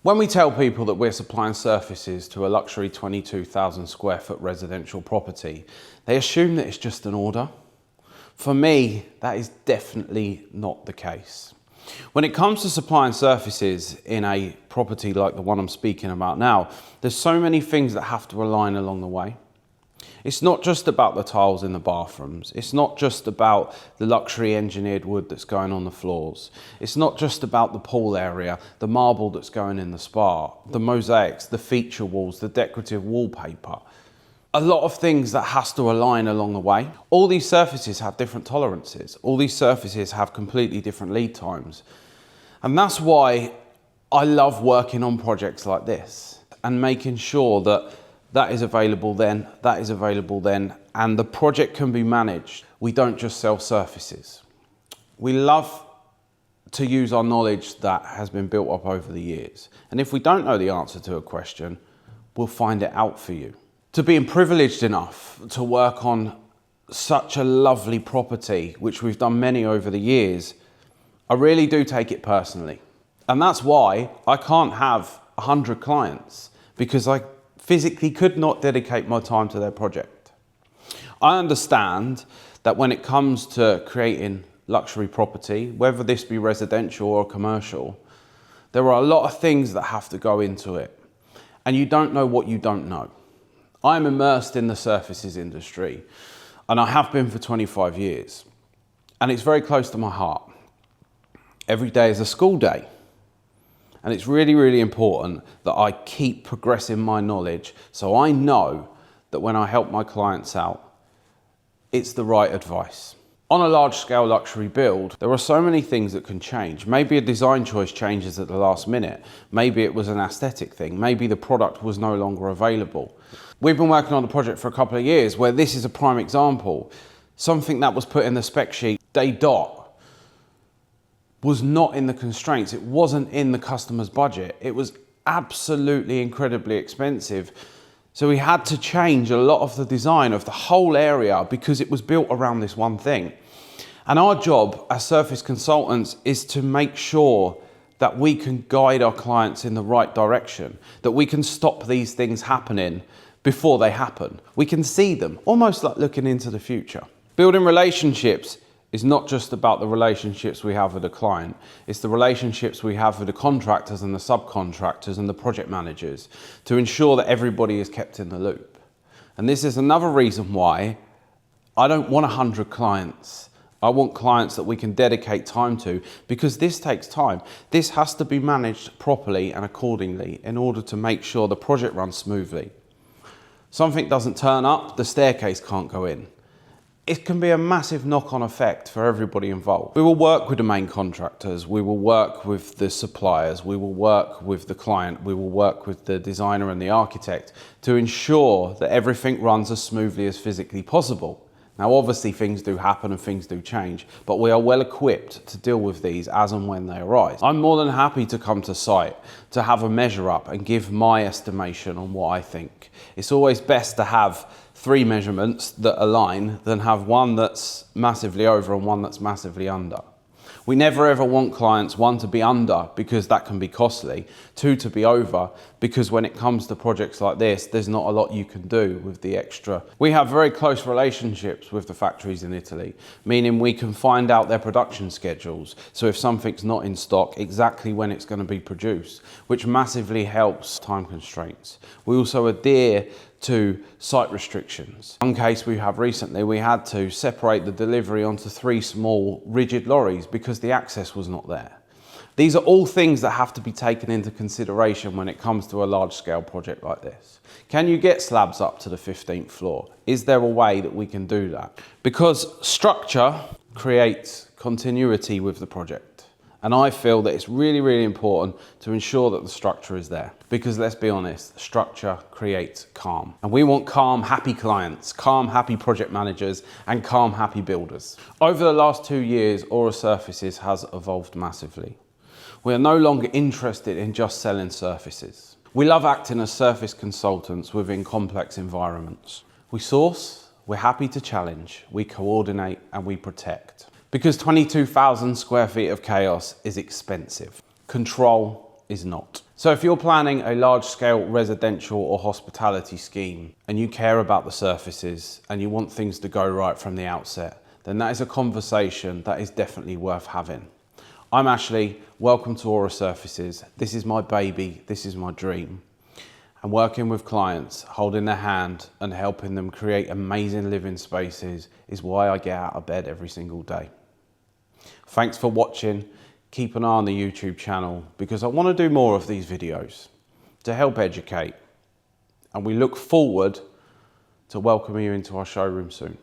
When we tell people that we're supplying surfaces to a luxury 22,000 square foot residential property, they assume that it's just an order. For me, that is definitely not the case. When it comes to supplying surfaces in a property like the one I'm speaking about now, there's so many things that have to align along the way. It's not just about the tiles in the bathrooms. It's not just about the luxury engineered wood that's going on the floors. It's not just about the pool area, the marble that's going in the spa, the mosaics, the feature walls, the decorative wallpaper. A lot of things that has to align along the way. All these surfaces have different tolerances. All these surfaces have completely different lead times. And that's why I love working on projects like this and making sure that that is available then, that is available then, and the project can be managed. We don't just sell surfaces. We love to use our knowledge that has been built up over the years. And if we don't know the answer to a question, we'll find it out for you. To being privileged enough to work on such a lovely property, which we've done many over the years, I really do take it personally. And that's why I can't have 100 clients, because I physically could not dedicate my time to their project. I understand that when it comes to creating luxury property, whether this be residential or commercial, there are a lot of things that have to go into it. And you don't know what you don't know. I'm immersed in the surfaces industry, and I have been for 25 years. And it's very close to my heart. Every day is a school day. And it's really, really important that I keep progressing my knowledge so I know that when I help my clients out, it's the right advice. On a large scale luxury build, there are so many things that can change. Maybe a design choice changes at the last minute. Maybe it was an aesthetic thing. Maybe the product was no longer available. We've been working on the project for a couple of years where this is a prime example. Something that was put in the spec sheet, day dot, was not in the constraints. It wasn't in the customer's budget. It was absolutely incredibly expensive. So we had to change a lot of the design of the whole area because it was built around this one thing. And our job as surface consultants is to make sure that we can guide our clients in the right direction, that we can stop these things happening before they happen. We can see them, almost like looking into the future. Building relationships is not just about the relationships we have with the client, it's the relationships we have with the contractors and the subcontractors and the project managers to ensure that everybody is kept in the loop. And this is another reason why I don't want 100 clients. I want clients that we can dedicate time to, because this takes time. This has to be managed properly and accordingly in order to make sure the project runs smoothly. Something doesn't turn up, the staircase can't go in. It can be a massive knock-on effect for everybody involved. We will work with the main contractors, we will work with the suppliers, we will work with the client, we will work with the designer and the architect to ensure that everything runs as smoothly as physically possible. Now obviously things do happen and things do change, but we are well equipped to deal with these as and when they arise. I'm more than happy to come to site to have a measure up and give my estimation on what I think. It's always best to have 3 measurements that align than have one that's massively over and one that's massively under. We never ever want clients, 1, to be under because that can be costly, 2, to be over because when it comes to projects like this, there's not a lot you can do with the extra. We have very close relationships with the factories in Italy, meaning we can find out their production schedules. So if something's not in stock, exactly when it's going to be produced, which massively helps time constraints. We also adhere to site restrictions. One case we have recently, we had to separate the delivery onto 3 small rigid lorries because the access was not there. These are all things that have to be taken into consideration when it comes to a large scale project like this. Can you get slabs up to the 15th floor? Is there a way that we can do that? Because structure creates continuity with the project. And I feel that it's really, really important to ensure that the structure is there. Because let's be honest, structure creates calm. And we want calm, happy clients, calm, happy project managers, and calm, happy builders. Over the last 2 years, Aura Surfaces has evolved massively. We are no longer interested in just selling surfaces. We love acting as surface consultants within complex environments. We source, we're happy to challenge, we coordinate, and we protect. Because 22,000 square feet of chaos is expensive. Control is not. So if you're planning a large-scale residential or hospitality scheme and you care about the surfaces and you want things to go right from the outset, then that is a conversation that is definitely worth having. I'm Ashley, welcome to Aura Surfaces. This is my baby, this is my dream. And working with clients, holding their hand and helping them create amazing living spaces is why I get out of bed every single day. Thanks for watching. Keep an eye on the YouTube channel because I want to do more of these videos to help educate. And we look forward to welcoming you into our showroom soon.